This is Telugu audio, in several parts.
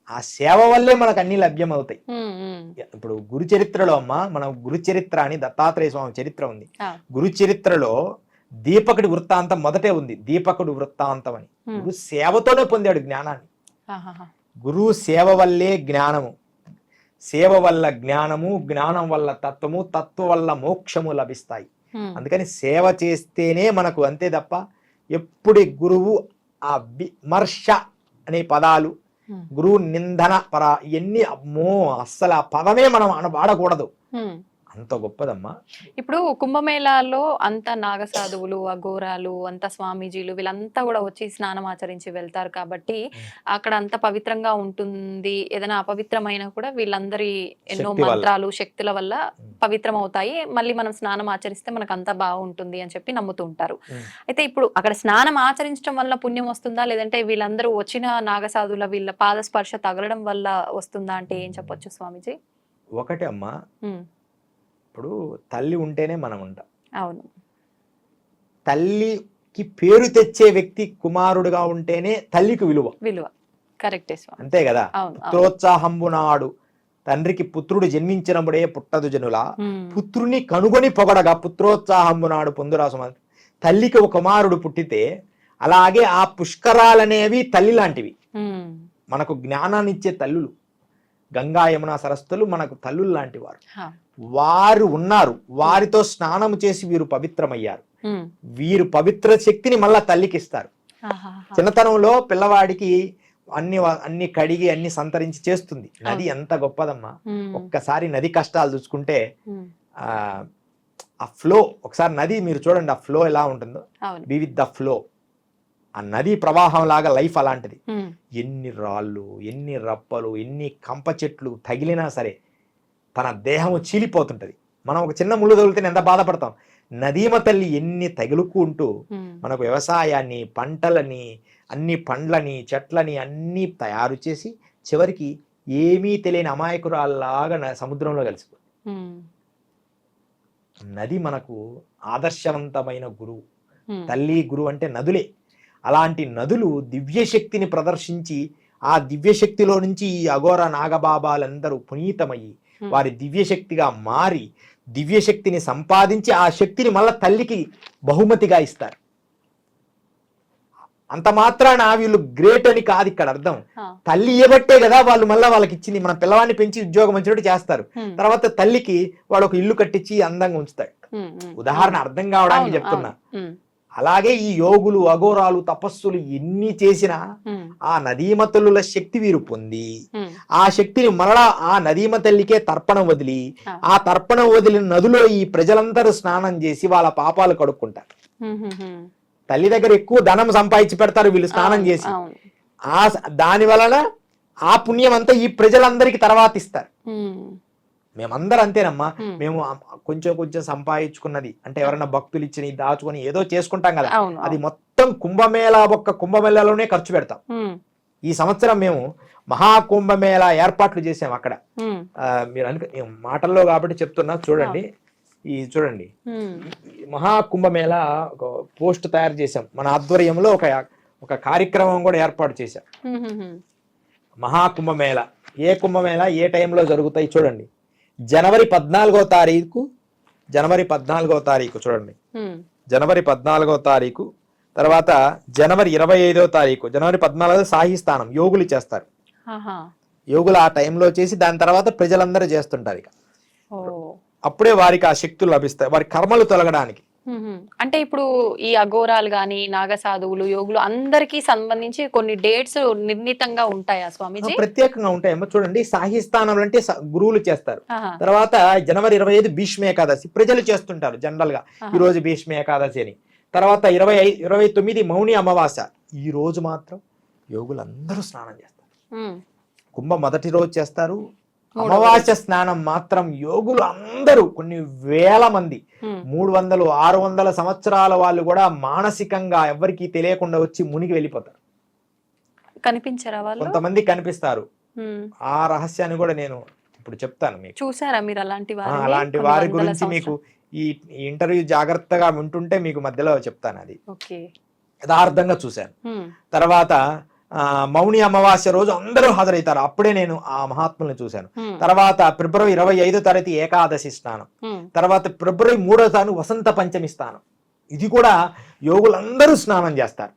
ఆ సేవ వల్లే మనకు అన్ని లభ్యమవుతాయి. ఇప్పుడు గురు చరిత్రలో అమ్మ, మనం గురు చరిత్ర అని దత్తాత్రేయ స్వామి చరిత్ర ఉంది. గురు చరిత్రలో దీపకుడి వృత్తాంతం మొదటే ఉంది, దీపకుడు వృత్తాంతం అని. గురు సేవతోనే పొందాడు జ్ఞానాన్ని. గురువు సేవ వల్లే జ్ఞానము, సేవ వల్ల జ్ఞానము, జ్ఞానం వల్ల తత్వము, తత్వం వల్ల మోక్షము లభిస్తాయి. అందుకని సేవ చేస్తేనే మనకు, అంతే తప్ప ఎప్పుడు గురువు ఆ విమర్శ అనే పదాలు, గురువు నిందన ఇవన్నీ అమ్మో అస్సలు ఆ పదమే మనం వాడకూడదు, అంత గొప్పదమ్మా. ఇప్పుడు కుంభమేళాలో అంత నాగసాధువులు, అఘోరాలు, అంత స్వామీజీలు వీళ్ళంతా కూడా వచ్చి స్నానం ఆచరించి వెళ్తారు కాబట్టి అక్కడ అంత పవిత్రంగా ఉంటుంది. ఏదైనా అపవిత్రమైన కూడా వీళ్ళందరి ఎన్నో మంత్రాలు శక్తుల వల్ల పవిత్రం అవుతాయి. మళ్ళీ మనం స్నానం ఆచరిస్తే మనకు అంతా బాగుంటుంది అని చెప్పి నమ్ముతూ ఉంటారు. అయితే ఇప్పుడు అక్కడ స్నానం ఆచరించడం వల్ల పుణ్యం వస్తుందా, లేదంటే వీళ్ళందరూ వచ్చిన నాగసాధువుల వీళ్ళ పాద స్పర్శ తగలడం వల్ల వస్తుందా అంటే ఏం చెప్పొచ్చు స్వామీజీ? ఒకటే అమ్మా, ఇప్పుడు తల్లి ఉంటేనే మనం ఉంటాం. అవును. తల్లికి పేరు తెచ్చే వ్యక్తి కుమారుడుగా ఉంటేనే తల్లికి విలువ. కరెక్టే. అంతే కదా. పుత్రోత్సాహంబునాడు తండ్రికి పుత్రుడు జన్మించినప్పుడే పుట్టదు జనుల, పుత్రుని కనుగొని పొగడగా పుత్రోత్సాహంబునాడు పొందురాసు. తల్లికి ఒక కుమారుడు పుట్టితే అలాగే ఆ పుష్కరాలనేవి తల్లి లాంటివి, మనకు జ్ఞానాన్ని ఇచ్చే తల్లులు. గంగా యమున సరస్సులు మనకు తల్లులు లాంటి వారు. వారు ఉన్నారు, వారితో స్నానం చేసి వీరు పవిత్రమయ్యారు. వీరు పవిత్ర శక్తిని మళ్ళా తల్లికి ఇస్తారు. చిన్నతనంలో పిల్లవాడికి అన్ని కడిగి అన్ని సంతరించి చేస్తుంది. నది ఎంత గొప్పదమ్మా. ఒక్కసారి నది కష్టాలు చూసుకుంటే ఆ ఫ్లో, ఒకసారి నది మీరు చూడండి, ఆ ఫ్లో ఎలా ఉంటుందో, బీ విత్ ద ఫ్లో. ఆ నదీ ప్రవాహం లాగా లైఫ్ అలాంటిది. ఎన్ని రాళ్ళు, ఎన్ని రప్పలు, ఎన్ని కంప చెట్లు తగిలినా సరే తన దేహము చీలిపోతుంటది. మనం ఒక చిన్న ముళ్ళు తగిలితే ఎంత బాధపడతాం. నదీమ తల్లి ఎన్ని తగులుకుంటూ మనకు వ్యవసాయాన్ని, పంటలని, అన్ని పండ్లని, చెట్లని అన్ని తయారు చేసి చివరికి ఏమీ తెలియని అమాయకురాల్లాగా సముద్రంలో కలిసిపోతుంది. నది మనకు ఆదర్శవంతమైన గురువు. తల్లి గురువు అంటే నదులే. అలాంటి నదులు దివ్యశక్తిని ప్రదర్శించి ఆ దివ్యశక్తిలో నుంచి ఈ అఘోర నాగబాబాలందరూ పునీతమయ్యి వారి దివ్యశక్తిగా మారి దివ్యశక్తిని సంపాదించి ఆ శక్తిని మళ్ళా తల్లికి బహుమతిగా ఇస్తారు. అంత మాత్రాన వీళ్ళు గ్రేట్ అని కాదు ఇక్కడ అర్థం. తల్లి ఇవ్వబట్టే కదా వాళ్ళు మళ్ళీ వాళ్ళకి ఇచ్చింది. మన పిల్లవాడిని పెంచి ఉద్యోగం మంచినట్టు చేస్తారు, తర్వాత తల్లికి వాడు ఒక ఇల్లు కట్టించి అందంగా ఉంచుతాడు. ఉదాహరణ అర్థం కావడానికి చెప్తున్నా. అలాగే ఈ యోగులు, అఘోరాలు, తపస్సులు ఎన్ని చేసినా ఆ నదీమ తల్లుల శక్తి వీరు పొంది ఆ శక్తిని మరలా ఆ నదీమ తల్లికే తర్పణం వదిలి ఆ తర్పణం వదిలిన నదిలో ఈ ప్రజలందరూ స్నానం చేసి వాళ్ళ పాపాలు కడుక్కుంటారు. తల్లి దగ్గర ఎక్కువ ధనం సంపాదించి పెడతారు వీళ్ళు స్నానం చేసి. దాని వలన ఆ పుణ్యం అంతా ఈ ప్రజలందరికీ తర్వాత ఇస్తారు. మేమందరం అంతేనమ్మా. మేము కొంచెం కొంచెం సంపాదించుకున్నది అంటే ఎవరైనా భక్తులు ఇచ్చి దాచుకొని ఏదో చేసుకుంటాం కదా, అది మొత్తం కుంభమేళాలోనే ఖర్చు పెడతాం. ఈ సంవత్సరం మేము మహాకుంభమేళా ఏర్పాట్లు చేసాం అక్కడ. మీరు మాటల్లో కాబట్టి చెప్తున్నా, చూడండి. చూడండి, మహాకుంభమేళా ఒక పోస్ట్ తయారు చేసాం మన ఆధ్వర్యంలో. ఒక కార్యక్రమం కూడా ఏర్పాటు చేశాం. మహాకుంభమేళా ఏ కుంభమేళా ఏ టైంలో జరుగుతాయి చూడండి. జనవరి 14వ తారీఖు చూడండి, జనవరి 14వ తారీఖు తర్వాత జనవరి 25వ తారీఖు. జనవరి 14 సాహి స్థానం యోగులు చేస్తారు. యోగులు ఆ టైంలో చేసి దాని తర్వాత ప్రజలందరూ చేస్తుంటారు. ఇక అప్పుడే వారికి ఆ శక్తులు లభిస్తాయి, వారి కర్మలు తొలగడానికి. అంటే ఇప్పుడు ఈ అఘోరాలు గాని, నాగసాధువులు, యోగులు అందరికి సంబంధించి కొన్ని డేట్స్ నిర్ణీతంగా ఉంటాయా స్వామీజీ? ప్రత్యేకంగా ఉంటాయమ్మా. చూడండి, సాహి స్థానం అంటే గురువులు చేస్తారు. తర్వాత జనవరి 25 భీష్మ ఏకాదశి ప్రజలు చేస్తుంటారు జనరల్ గా. ఈ రోజు భీష్మ ఏకాదశి అని. తర్వాత 29 మౌని అమావాస్య. ఈ రోజు మాత్రం యోగులందరూ స్నానం చేస్తారు. కుంభ మొదటి రోజు చేస్తారు. అమావాస్య స్నానం మాత్రం యోగులు అందరూ కొన్ని వేల మంది 300, 600 సంవత్సరాల వాళ్ళు కూడా మానసికంగా ఎవరికి తెలియకుండా వచ్చి మునిగి వెళ్ళిపోతారు. కనిపించారా వాళ్ళు? కొంతమంది కనిపిస్తారు. ఆ రహస్యాన్ని కూడా నేను ఇప్పుడు చెప్తాను మీకు. చూసారా మీరు అలాంటి వారి గురించి? మీకు ఈ ఇంటర్వ్యూ జాగ్రత్తగా వింటుంటే మీకు మధ్యలో చెప్తాను. అది యథార్థంగా చూశాను. తర్వాత మౌని అమావాస్య రోజు అందరూ హాజరవుతారు. అప్పుడే నేను ఆ మహాత్ముల్ని చూశాను. తర్వాత ఫిబ్రవరి 25వ తారీఖు ఏకాదశి స్నానం, తర్వాత ఫిబ్రవరి 3వ తారీఖు వసంత పంచమి స్నానం. ఇది కూడా యోగులందరూ స్నానం చేస్తారు.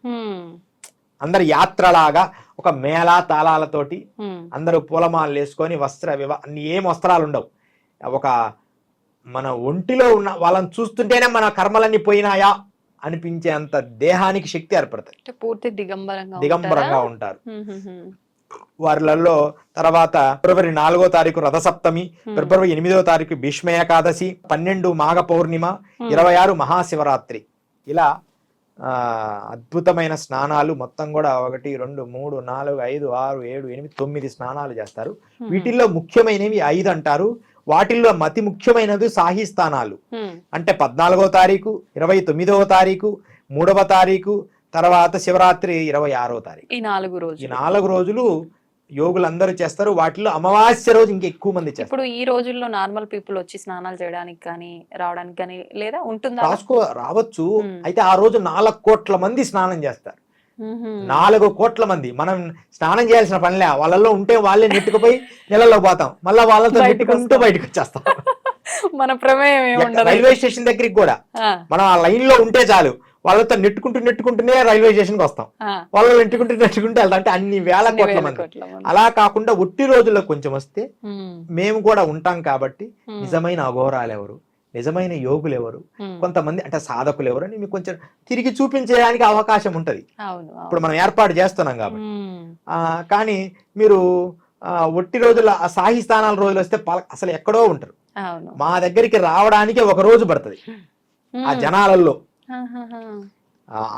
అందరు యాత్రలాగా ఒక మేళా తాళాలతోటి అందరూ పూలమాలలు వేసుకొని ఏం వస్త్రాలు ఉండవు. ఒక మన ఒంటిలో ఉన్న వాళ్ళని చూస్తుంటేనే మన కర్మలన్నీ పోయినాయా అనిపించేంత దేహానికి శక్తి ఏర్పడుతుంది. పూర్తి దిగంబరంగా ఉంటారు వారిలలో. తర్వాత ఫిబ్రవరి 4వ తారీఖు రథసప్తమి, ఫిబ్రవరి 8వ తారీఖు భీష్మ ఏకాదశి, 12 మాఘ పౌర్ణిమ, 26 మహాశివరాత్రి. ఇలా అద్భుతమైన స్నానాలు మొత్తం కూడా 1 2 3 4 5 6 7 8 9 స్నానాలు చేస్తారు. వీటిల్లో ముఖ్యమైనవి 5 అంటారు. వాటిల్లో అతి ముఖ్యమైనది సాహి స్థానాలు. అంటే 14వ తారీఖు, 29వ తారీఖు, 3వ తారీఖు, తర్వాత శివరాత్రి 26వ తారీఖు. ఈ 4 రోజులు యోగులందరూ చేస్తారు. వాటిలో అమావాస్య రోజు ఇంకా ఎక్కువ మంది చేస్తారు. ఇప్పుడు ఈ రోజుల్లో నార్మల్ పీపుల్ వచ్చి స్నానాలు చేయడానికి కానీ రావడానికి కానీ లేదా ఉంటుందా? రావచ్చు. అయితే ఆ రోజు 4 కోట్ల మంది స్నానం చేస్తారు. 4 కోట్ల మంది. మనం స్నానం చేయాల్సిన పనిలే, వాళ్ళల్లో ఉంటే వాళ్ళే నెట్టుకుపోయి నెలలో పోతాం, మళ్ళీ వాళ్ళతో నెట్టుకుంటూ బయటకు వచ్చేస్తాం. మన ప్రమేయం ఏముండదు. రైల్వే స్టేషన్ దగ్గరికి కూడా మనం ఆ లైన్ లో ఉంటే చాలు, వాళ్ళతో నెట్టుకుంటూనే రైల్వే స్టేషన్ కి వస్తాం. వాళ్ళు నెట్టుకుంటూ వెళ్తాం. అంటే అన్ని వేల కోట్ల మంది. అలా కాకుండా ఒట్టి రోజుల్లో కొంచెం వస్తే మేము కూడా ఉంటాం కాబట్టి నిజమైన అఘోరాలు ఎవరు, నిజమైన యోగులు ఎవరు, కొంతమంది అంటే సాధకులు ఎవరు అని మీకు కొంచెం తిరిగి చూపించడానికి అవకాశం ఉంటది. ఇప్పుడు మనం ఏర్పాటు చేస్తున్నాం కాబట్టి. కానీ మీరు ఒట్టి రోజుల ఆ సాహి స్థానాల రోజులు వస్తే అసలు ఎక్కడో ఉంటారు. మా దగ్గరికి రావడానికి 1 రోజు పడుతుంది ఆ జనాలలో.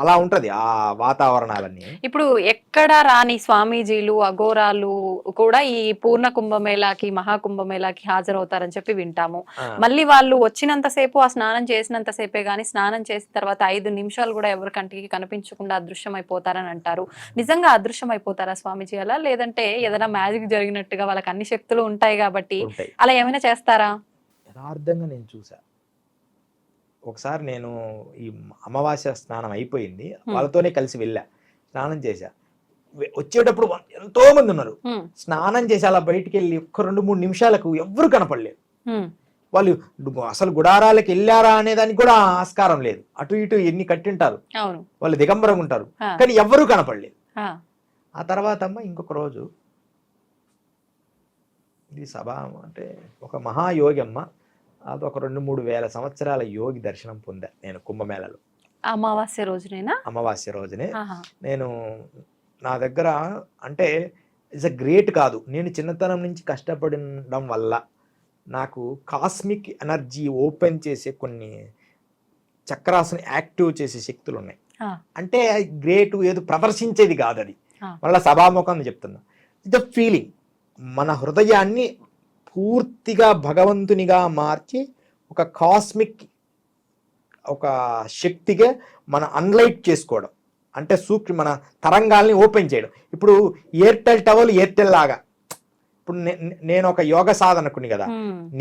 అలా ఉంటది ఆ వాతావరణాలన్నీ. ఇప్పుడు ఎక్కడ రాని స్వామీజీలు అఘోరాలు కూడా ఈ పూర్ణ కుంభమేళాకి మహాకుంభమేళాకి హాజరవుతారని చెప్పి వింటాము. మళ్ళీ వాళ్ళు వచ్చినంతసేపు ఆ స్నానం చేసినంతసేపే గానీ స్నానం చేసిన తర్వాత 5 నిమిషాలు కూడా ఎవరి కంటికి కనిపించకుండా అదృశ్యం అయిపోతారని అంటారు. నిజంగా అదృశ్యం అయిపోతారా స్వామీజీ అలా, లేదంటే ఏదైనా మ్యాజిక్ జరిగినట్టుగా వాళ్ళకి అన్ని శక్తులు ఉంటాయి కాబట్టి అలా ఏమైనా చేస్తారా? యథార్థంగా నేను చూసా. ఒకసారి నేను ఈ అమావాస్య స్నానం అయిపోయింది, వాళ్ళతోనే కలిసి వెళ్ళా, స్నానం చేశా. వచ్చేటప్పుడు ఎంతో మంది ఉన్నారు. స్నానం చేసి అలా బయటికి వెళ్ళి 2-3 నిమిషాలకు ఎవ్వరు కనపడలేదు. వాళ్ళు అసలు గుడారాలకు వెళ్ళారా అనే దానికి కూడా ఆస్కారం లేదు. అటు ఇటు ఎన్ని కట్టింటారు, వాళ్ళు దిగంబరంగా ఉంటారు, కానీ ఎవ్వరూ కనపడలేదు. ఆ తర్వాత అమ్మ ఇంకొక రోజు ఇది సభ అంటే ఒక మహాయోగి అమ్మ, అది ఒక 2-3 వేల సంవత్సరాల యోగి దర్శనం పొందా నేను కుంభమేళలో. అమావాస్య రోజునేనా? అమావాస్య రోజునే. నేను నా దగ్గర అంటే ఇట్స్ అ గ్రేట్ కాదు, నేను చిన్నతనం నుంచి కష్టపడడం వల్ల నాకు కాస్మిక్ ఎనర్జీ ఓపెన్ చేసే కొన్ని చక్రాస్ని యాక్టివ్ చేసే శక్తులు ఉన్నాయి. అంటే గ్రేట్ ఏదో ప్రదర్శించేది కాదు, అది మళ్ళీ సభాముఖం చెప్తున్నా. It's a feeling. మన హృదయాన్ని పూర్తిగా భగవంతునిగా మార్చి ఒక కాస్మిక్ ఒక శక్తిగా మన అన్లైట్ చేసుకోవడం, అంటే మన తరంగాల్ని ఓపెన్ చేయడం. ఇప్పుడు ఎయిర్టెల్ టవర్ ఎయిర్టెల్ లాగా. ఇప్పుడు నేను ఒక యోగ సాధనకుని కదా,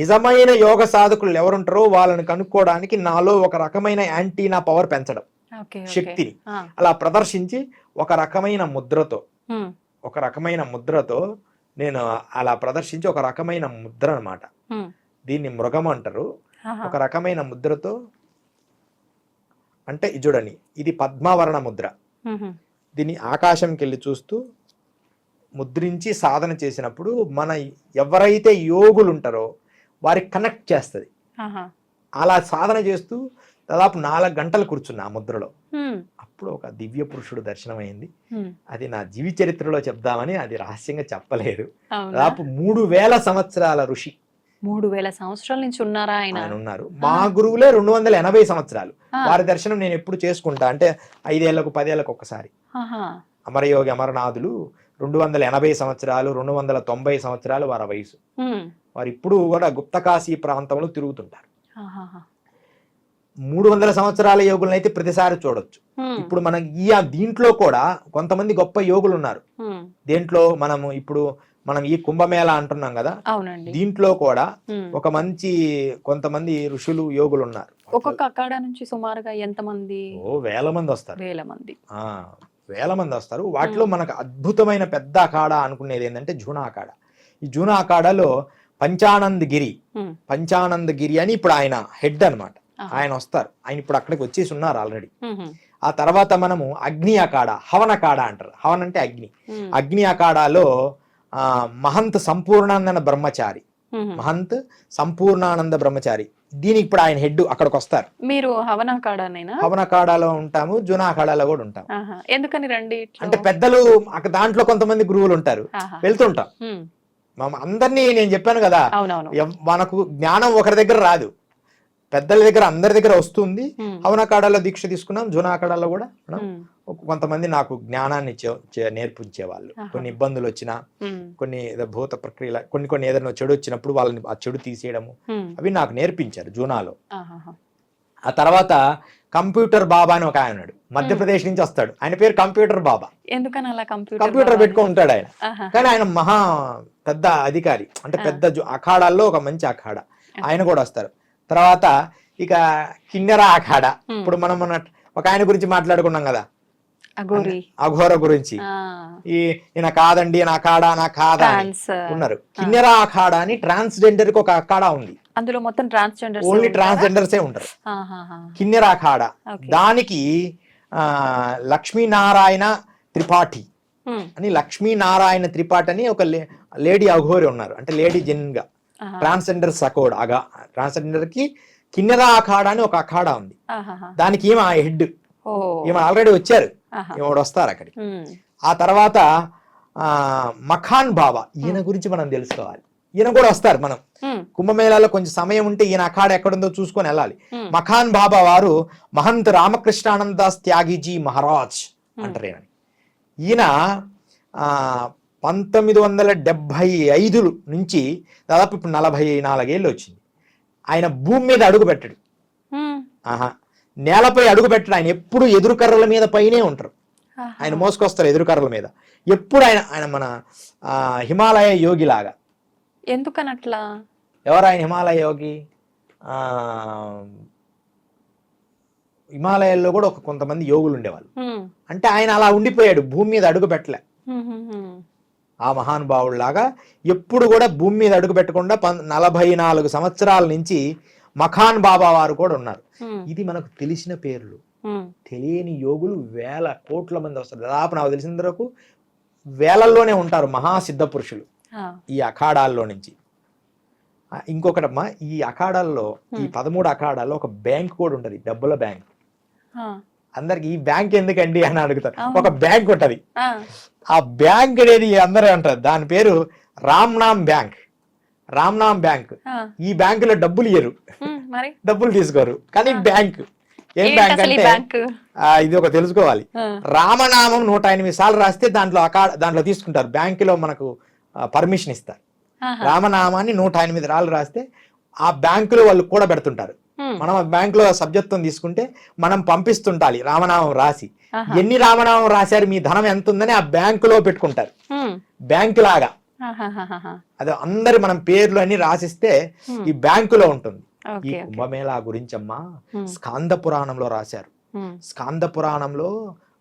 నిజమైన యోగ సాధకులు ఎవరుంటారో వాళ్ళని కనుక్కోవడానికి నాలో ఒక రకమైన యాంటీనా పవర్ పెంచడం, శక్తిని అలా ప్రదర్శించి ఒక రకమైన ముద్రతో నేను అలా ప్రదర్శించి ఒక రకమైన ముద్ర అన్నమాట. దీన్ని మృగం అంటారు. ఒక రకమైన ముద్రతో అంటే చూడండి, ఇది పద్మావరణ ముద్ర. దీన్ని ఆకాశంకి వెళ్ళి చూస్తూ ముద్రించి సాధన చేసినప్పుడు మన ఎవరైతే యోగులు ఉంటారో వారికి కనెక్ట్ చేస్తుంది. అలా సాధన చేస్తూ దాదాపు 4 గంటలు కూర్చున్నా ఆ ముద్రలో. అప్పుడు ఒక దివ్య పురుషుడు దర్శనం అయింది. అది నా జీవి చరిత్రలో చెప్దామని అది రహస్యంగా చెప్పలేదు. దాదాపు 3000 సంవత్సరాల ఋషి. 3000 సంవత్సరాల నుంచి ఉన్నారా ఆయన? ఉన్నారు. మా గురువులే 280 సంవత్సరాలు. వారి దర్శనం నేను ఎప్పుడు చేసుకుంటా అంటే 5 ఏళ్లకు 10 ఏళ్లకు ఒకసారి. అమరయోగి అమరనాథులు 280 సంవత్సరాలు 290 సంవత్సరాలు వారి వయసు. వారు ఇప్పుడు కూడా గుప్తకాశీ ప్రాంతంలో తిరుగుతుంటారు. 300 సంవత్సరాల యోగులను అయితే ప్రతిసారి చూడొచ్చు. ఇప్పుడు మనం దీంట్లో కూడా కొంతమంది గొప్ప యోగులు ఉన్నారు. దేంట్లో మనం ఈ కుంభమేళ అంటున్నాం కదా, దీంట్లో కూడా ఒక కొంతమంది ఋషులు యోగులు ఉన్నారు. ఒక్కొక్క అఖాడా నుంచి సుమారుగా ఎంతమంది? వేల మంది వస్తారు. వేల మంది వస్తారు. వాటిలో మనకు అద్భుతమైన పెద్ద అఖాడా అనుకునేది ఏంటంటే జూనా అఖాడా. ఈ జూనా అఖాడాలో పంచానంద్ గిరి అని ఇప్పుడు ఆయన హెడ్ అన్నమాట. ఆయన వస్తారు. ఆయన ఇప్పుడు అక్కడికి వచ్చేసి ఉన్నారు ఆల్రెడీ. ఆ తర్వాత మనము అగ్ని అఖాడా, హవన్ అఖాడా అంటారు. హవన్ అంటే అగ్ని. అగ్ని అఖాడాలో మహంత్ సంపూర్ణానంద బ్రహ్మచారి దీనికి ఇప్పుడు ఆయన హెడ్ అక్కడికి వస్తారు. మీరు హవన్ అఖాడానేనా? హవన్ అఖాడాలో ఉంటాము, జూనా అఖాడాలో కూడా ఉంటాం. ఎందుకని రండి అంటే పెద్దలు దాంట్లో కొంతమంది గురువులు ఉంటారు, వెళ్తుంటాం. అందరినీ నేను చెప్పాను కదా, మనకు జ్ఞానం ఒకరి దగ్గర రాదు, పెద్దల దగ్గర అందరి దగ్గర వస్తుంది. హవన్ అఖాడాలో దీక్ష తీసుకున్నాం, జూనా అఖాడాలో కూడా కొంతమంది నాకు జ్ఞానాన్ని నేర్పించే వాళ్ళు. కొన్ని ఇబ్బందులు వచ్చినా, కొన్ని భూత ప్రక్రియల కొన్ని ఏదైనా చెడు వచ్చినప్పుడు వాళ్ళని ఆ చెడు తీసేయడము అవి నాకు నేర్పించారు జూనాలో. ఆ తర్వాత కంప్యూటర్ బాబా అని ఒక ఆయన ఉన్నాడు, మధ్యప్రదేశ్ నుంచి వస్తాడు. ఆయన పేరు కంప్యూటర్ బాబా. ఎందుకని అలా కంప్యూటర్ పెట్టుకొని ఉంటాడు ఆయన. కానీ ఆయన మహా పెద్ద అధికారి, అంటే పెద్ద అఖాడాల్లో ఒక మంచి అఖాడా. ఆయన కూడా వస్తారు. తర్వాత ఇక కిన్నెర అఖాడా. ఇప్పుడు మనం ఒక ఆయన గురించి మాట్లాడుకున్నాం కదా, అఘోర గురించి. ఈయన కాదండి నా అఖాడా నా కాదా ఉన్నారు. కిన్నెర అఖాడా అని ట్రాన్స్జెండర్ కి ఒక అఖాడా ఉంది. అందులో మొత్తం ట్రాన్స్జెండర్స్, ఓన్లీ ట్రాన్స్జెండర్సే ఉంటారు. కిన్నెర అఖాడా. దానికి లక్ష్మీనారాయణ త్రిపాఠి అని ఒక లేడీ అఘోరి ఉన్నారు. అంటే లేడీ జెన్ గా ట్రాన్స్జెండర్ ట్రాన్స్జెండర్ కి కిన్నెర అఖాడా అని ఒక అఖాడా ఉంది. దానికి ఈమె హెడ్. ఈమె ఆల్రెడీ వచ్చారు, ఈమె వస్తారు అక్కడికి. ఆ తర్వాత మఖాన్ బాబా, ఈయన గురించి మనం తెలుసుకోవాలి. ఈయన కూడా వస్తారు. మనం కుంభమేళాలో కొంచెం సమయం ఉంటే ఈయన అఖాడా ఎక్కడుందో చూసుకొని వెళ్ళాలి. మఖాన్ బాబా వారు మహంత్ రామకృష్ణానంద దాస్ త్యాగిజీ మహారాజ్ అంటారు. ఈయన 1975 నుంచి దాదాపు ఇప్పుడు 44 ఏళ్ళు వచ్చింది. ఆయన భూమి మీద అడుగు పెట్టడు, నేలపై అడుగు పెట్టడు. ఆయన ఎప్పుడు ఎదురు కర్రల మీద పైనే ఉంటారు. ఆయన మోసుకొస్తారు ఎదురు కర్రల మీద. ఎప్పుడు ఆయన మన హిమాలయ యోగి లాగా. ఎందుకనట్లా? ఎవరు ఆయన హిమాలయ యోగి? హిమాలయాల్లో కూడా కొంతమంది యోగులు ఉండేవాళ్ళు. అంటే ఆయన అలా ఉండిపోయాడు, భూమి మీద అడుగు పెట్టలే. ఆ మహానుభావుడిలాగా ఎప్పుడు కూడా భూమి మీద అడుగు పెట్టకుండా 44 సంవత్సరాల నుంచి మఖాన్ బాబా వారు కూడా ఉన్నారు. ఇది మనకు తెలిసిన పేర్లు. తెలియని యోగులు వేల కోట్ల మంది వస్తారు. దాదాపు నాకు తెలిసిన వరకు వేలల్లోనే ఉంటారు మహాసిద్ధ పురుషులు ఈ అఖాడాల్లో నుంచి. ఇంకొకటమ్మా, ఈ అఖాడాల్లో, ఈ 13 అఖాడాల్లో ఒక బ్యాంక్ కూడా ఉంటది, డబ్బుల బ్యాంక్. అందరికి ఈ బ్యాంక్ ఎందుకండి అని అడుగుతారు. ఒక బ్యాంక్ ఉంటది. ఆ బ్యాంక్ అనేది అందరూ అంటారు, దాని పేరు రామ్నామ్ బ్యాంక్. ఈ బ్యాంకులో డబ్బులు ఇయ్యరు, డబ్బులు తీసుకోరు. కానీ బ్యాంక్ ఏం బ్యాంక్ అంటే ఇది ఒక తెలుసుకోవాలి. రామనామం 108 సార్లు రాస్తే దాంట్లో తీసుకుంటారు. బ్యాంకులో మనకు పర్మిషన్ ఇస్తారు. రామనామాన్ని 108 సార్లు రాస్తే ఆ బ్యాంకులో వాళ్ళు కూడా పెడుతుంటారు. మనం బ్యాంకులో సభ్యత్వం తీసుకుంటే మనం పంపిస్తుంటాలి రామనామం రాసి. ఎన్ని రామనామం రాశారు, మీ ధనం ఎంత ఉందని ఆ బ్యాంకులో పెట్టుకుంటారు. బ్యాంకు లాగా అదే అందరు మనం పేర్లు అన్ని రాసిస్తే ఈ బ్యాంకులో ఉంటుంది. ఈ కుంభమేళా గురించమ్మా స్కాంద పురాణంలో రాశారు. స్కాంద పురాణంలో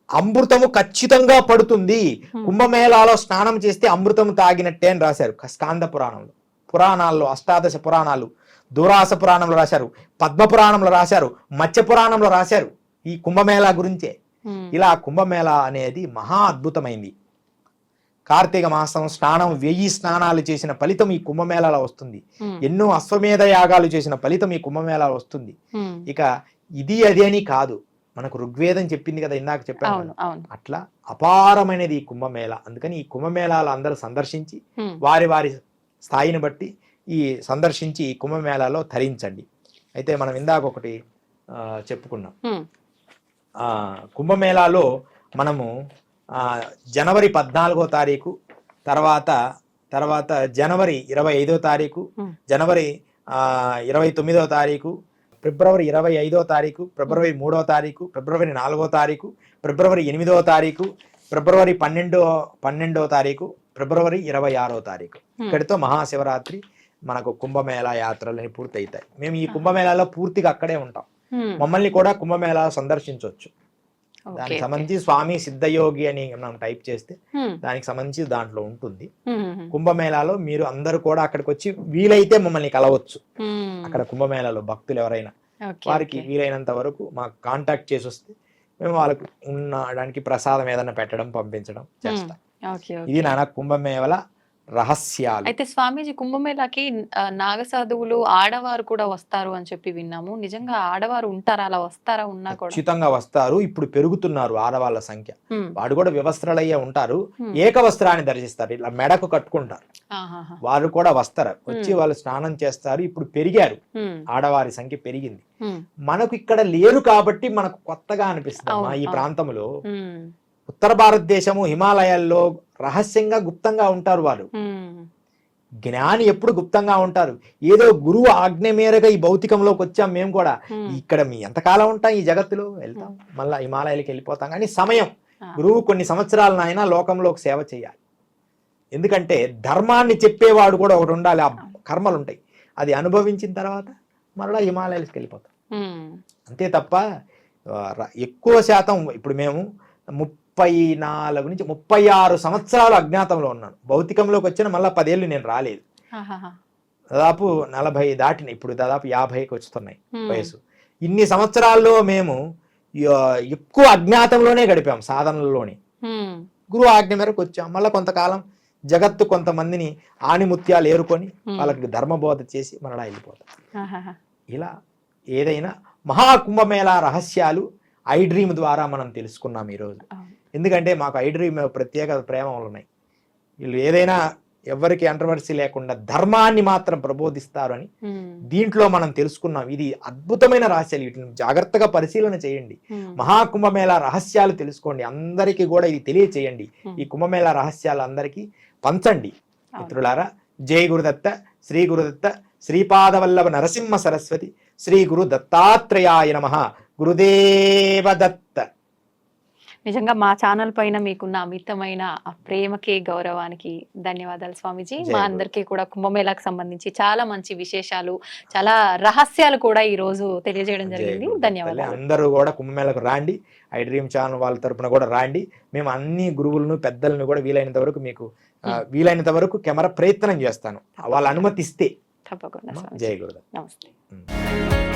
అమృతము ఖచ్చితంగా పడుతుంది, కుంభమేళాలో స్నానం చేస్తే అమృతము తాగినట్టే అని రాశారు స్కాంద పురాణంలో. పురాణాల్లో అష్టాదశ పురాణాలు, దూరాస పురాణంలో రాశారు, పద్మ పురాణంలో రాశారు, మత్స్య పురాణంలో రాశారు ఈ కుంభమేళా గురించే. ఇలా కుంభమేళా అనేది మహా అద్భుతమైంది. కార్తీక మాసం స్నానం 1000 స్నానాలు చేసిన ఫలితం ఈ కుంభమేళాలో వస్తుంది. ఎన్నో అశ్వమేధ యాగాలు చేసిన ఫలితం ఈ కుంభమేళాలో వస్తుంది. ఇక ఇది అది అని కాదు, మనకు ఋగ్వేదం చెప్పింది కదా, ఇందాక చెప్పాను. అట్లా అపారమైనది ఈ కుంభమేళా. అందుకని ఈ కుంభమేళాలు అందరూ సందర్శించి వారి వారి స్థాయిని బట్టి సందర్శించి ఈ కుంభమేళాలో ధరించండి. అయితే మనం ఇందాక ఒకటి చెప్పుకున్నాం. కుంభమేళాలో మనము జనవరి 14వ తారీఖు, తర్వాత జనవరి 25వ తారీఖు, జనవరి 29వ తారీఖు, ఫిబ్రవరి 25వ తారీఖు, ఫిబ్రవరి 3వ తారీఖు, ఫిబ్రవరి 4వ తారీఖు, ఫిబ్రవరి 8వ తారీఖు, ఫిబ్రవరి 12వ తారీఖు, ఫిబ్రవరి 26వ తారీఖు. ఇక్కడితో మహాశివరాత్రి మనకు కుంభమేళా యాత్రలని పూర్తి అవుతాయి. మేము ఈ కుంభమేళాలో పూర్తిగా అక్కడే ఉంటాం. మమ్మల్ని కూడా కుంభమేళా సందర్శించవచ్చు. దానికి సంబంధించి స్వామి సిద్ధయోగి అని మనం టైప్ చేస్తే దానికి సంబంధించి దాంట్లో ఉంటుంది. కుంభమేళాలో మీరు అందరూ కూడా అక్కడికి వచ్చి వీలైతే మమ్మల్ని కలవచ్చు. అక్కడ కుంభమేళాలో భక్తులు ఎవరైనా వారికి వీలైనంత వరకు మాకు కాంటాక్ట్ చేసి వస్తే మేము వాళ్ళకు ఉండడానికి ప్రసాదం ఏదైనా పెట్టడం పంపించడం చేస్తాం. ఇది నాన్న కుంభమేళ రహస్యాలు. అయితే స్వామీజీ, కుంభమేళాకి నాగసాధువులు ఆడవారు కూడా వస్తారు అని చెప్పి విన్నాము. నిజంగా ఆడవారు ఉంటారా? అలా వస్తారా? ఉన్నా కూడా ఖచ్చితంగా వస్తారు. ఇప్పుడు పెరుగుతున్నారు ఆడవాళ్ళ సంఖ్య. వాడు కూడా వివస్త్రలయ్యే ఉంటారు, ఏకవస్త్రాన్ని దర్శిస్తారు, ఇలా మెడకు కట్టుకుంటారు. వారు కూడా వస్తారు, వచ్చి వాళ్ళు స్నానం చేస్తారు. ఇప్పుడు పెరిగారు, ఆడవారి సంఖ్య పెరిగింది. మనకు ఇక్కడ లేరు కాబట్టి మనకు కొత్తగా అనిపిస్తుంది. ఈ ప్రాంతంలో ఉత్తర భారతదేశము హిమాలయాల్లో రహస్యంగా గుప్తంగా ఉంటారు. వారు జ్ఞాని ఎప్పుడు గుప్తంగా ఉంటారు. ఏదో గురువు ఆజ్ఞ మేరగా ఈ భౌతికంలోకి వచ్చాం మేము కూడా. ఇక్కడ మీ ఎంతకాలం ఉంటాం ఈ జగత్తులో, వెళ్తాం మళ్ళా హిమాలయాలకి వెళ్ళిపోతాం. కానీ సమయం, గురువు కొన్ని సంవత్సరాలను అయినా లోకంలోకి సేవ చేయాలి. ఎందుకంటే ధర్మాన్ని చెప్పేవాడు కూడా ఒకటి ఉండాలి. ఆ కర్మలు ఉంటాయి, అది అనుభవించిన తర్వాత మళ్ళా హిమాలయాలకి వెళ్ళిపోతాం. అంతే తప్ప ఎక్కువ శాతం ఇప్పుడు మేము 34 నుంచి 36 సంవత్సరాలు అజ్ఞాతంలో ఉన్నాను. భౌతికంలోకి వచ్చిన మళ్ళీ 10 ఏళ్ళు నేను రాలేదు. దాదాపు 40 దాటిన, ఇప్పుడు దాదాపు 50కి వస్తున్నాయి వయసు. ఇన్ని సంవత్సరాల్లో మేము ఎక్కువ అజ్ఞాతంలోనే గడిపాం, సాధనలోనే. గురువు ఆజ్ఞ మేరకు వచ్చాం. మళ్ళీ కొంతకాలం జగత్తు కొంతమందిని ఆణిముత్యాలు ఏరుకొని వాళ్ళకి ధర్మబోధ చేసి మరలా వెళ్ళిపోతాం. ఇలా ఏదైనా మహాకుంభమేళా రహస్యాలు ఐ డ్రీమ్ ద్వారా మనం తెలుసుకున్నాం ఈరోజు. ఎందుకంటే మాకు ఐ డ్రీమ్ ప్రత్యేక ప్రేమలు ఉన్నాయి. వీళ్ళు ఏదైనా ఎవరికి కంట్రవర్సీ లేకుండా ధర్మాన్ని మాత్రం ప్రబోధిస్తారు అని దీంట్లో మనం తెలుసుకున్నాం. ఇది అద్భుతమైన రహస్యాలు, వీటిని జాగ్రత్తగా పరిశీలన చేయండి. మహాకుంభమేళా రహస్యాలు తెలుసుకోండి, అందరికీ కూడా ఇది తెలియచేయండి. ఈ కుంభమేళా రహస్యాలు అందరికీ పంచండి మిత్రులారా. జై గురుదత్త, శ్రీ గురుదత్త, శ్రీపాదవల్లభ నరసింహ సరస్వతి, శ్రీ గురు దత్తాత్రేయాయ నమః. గురుదేవ దత్త. నిజంగా మా ఛానల్ పైన మీకున్న అమితమైన ప్రేమకి, గౌరవానికి ధన్యవాదాలు స్వామీజీ. మా అందరికీ కూడా కుంభమేళాకు సంబంధించి చాలా మంచి విశేషాలు, చాలా రహస్యాలు కూడా ఈ రోజు తెలియజేయడం జరిగింది. ధన్యవాదాలు. అందరూ కూడా కుంభమేళాకు రాండి, ఐ డ్రీమ్ ఛానల్ వాళ్ళ తరపున కూడా రాండి. మేము అన్ని గురువులను పెద్దలను కూడా వీలైనంత వరకు మీకు వీలైనంత వరకు కెమెరా ప్రయత్నం చేస్తాను, వాళ్ళ అనుమతి ఇస్తే. తప్పకుండా. జై గురుదేవ్. నమస్తే.